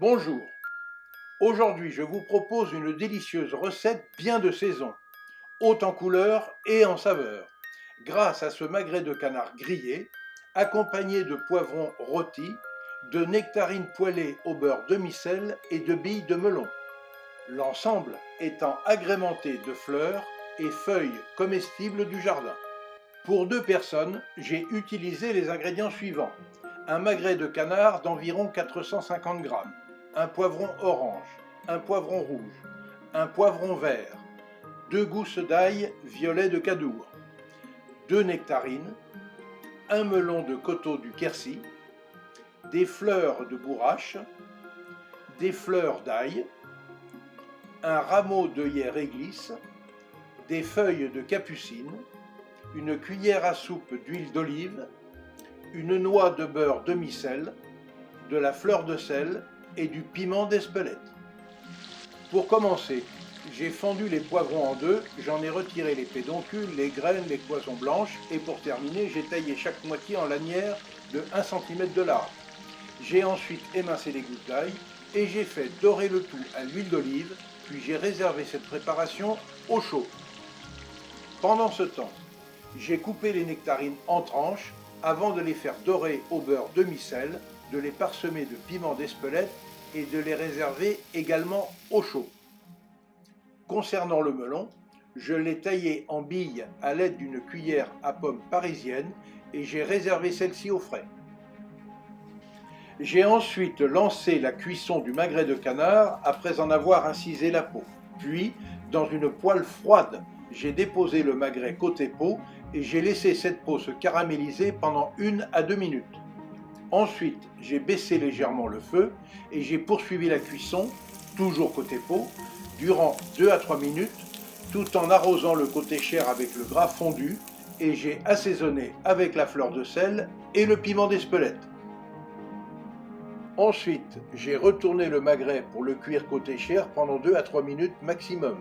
Bonjour, aujourd'hui je vous propose une délicieuse recette bien de saison, haute en couleur et en saveur, grâce à ce magret de canard grillé, accompagné de poivrons rôtis, de nectarines poêlées au beurre demi-sel et de billes de melon. L'ensemble étant agrémenté de fleurs et feuilles comestibles du jardin. Pour 2 personnes, j'ai utilisé les ingrédients suivants. Un magret de canard d'environ 450 g, un poivron orange, un poivron rouge, un poivron vert, 2 gousses d'ail violet de Cadour, 2 nectarines, un melon de coteaux du Quercy, des fleurs de bourrache, des fleurs d'ail, un rameau d'œillet réglisse, des feuilles de capucine, une cuillère à soupe d'huile d'olive, une noix de beurre demi-sel, de la fleur de sel et du piment d'Espelette. Pour commencer, j'ai fendu les poivrons en deux, j'en ai retiré les pédoncules, les graines, les cloisons blanches et pour terminer, j'ai taillé chaque moitié en lanières de 1 cm de large. J'ai ensuite émincé les gousses d'ail et j'ai fait dorer le tout à l'huile d'olive, puis j'ai réservé cette préparation au chaud. Pendant ce temps, j'ai coupé les nectarines en tranches avant de les faire dorer au beurre demi-sel, de les parsemer de piment d'Espelette et de les réserver également au chaud. Concernant le melon, je l'ai taillé en billes à l'aide d'une cuillère à pomme parisienne et j'ai réservé celle-ci au frais. J'ai ensuite lancé la cuisson du magret de canard après en avoir incisé la peau. Puis, dans une poêle froide, j'ai déposé le magret côté peau et j'ai laissé cette peau se caraméliser pendant 1 à 2 minutes. Ensuite, j'ai baissé légèrement le feu et j'ai poursuivi la cuisson, toujours côté peau, durant 2 à 3 minutes, tout en arrosant le côté chair avec le gras fondu et j'ai assaisonné avec la fleur de sel et le piment d'Espelette. Ensuite, j'ai retourné le magret pour le cuire côté chair pendant 2 à 3 minutes maximum.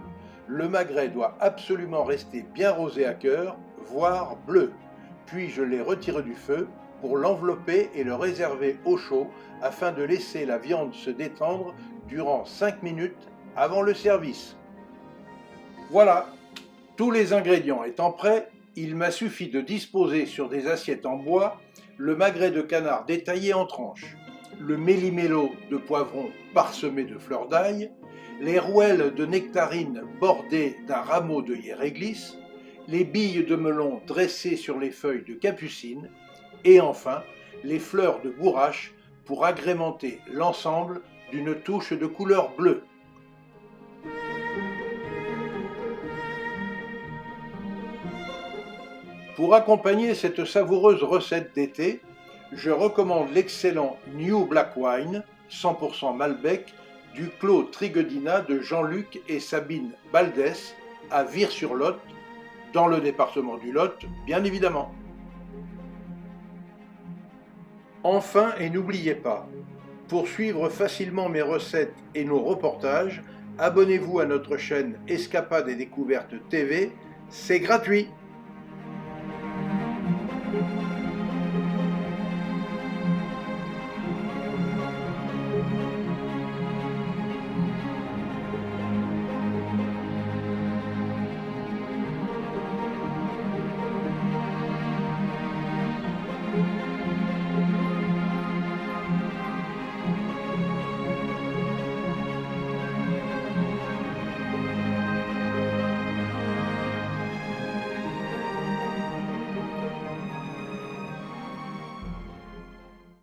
Le magret doit absolument rester bien rosé à cœur, voire bleu. Puis je l'ai retiré du feu pour l'envelopper et le réserver au chaud afin de laisser la viande se détendre durant 5 minutes avant le service. Voilà, tous les ingrédients étant prêts, il m'a suffi de disposer sur des assiettes en bois le magret de canard détaillé en tranches, le méli-mélo de poivron parsemé de fleurs d'ail, les rouelles de nectarines bordées d'un rameau d'œillet réglisse, les billes de melon dressées sur les feuilles de capucine, et enfin les fleurs de bourrache pour agrémenter l'ensemble d'une touche de couleur bleue. Pour accompagner cette savoureuse recette d'été, je recommande l'excellent New Black Wine 100% Malbec du Clos Trigedina de Jean-Luc et Sabine Baldès à Vire-sur-Lot, dans le département du Lot, bien évidemment. Enfin, et n'oubliez pas, pour suivre facilement mes recettes et nos reportages, abonnez-vous à notre chaîne Escapades et Découvertes TV, c'est gratuit.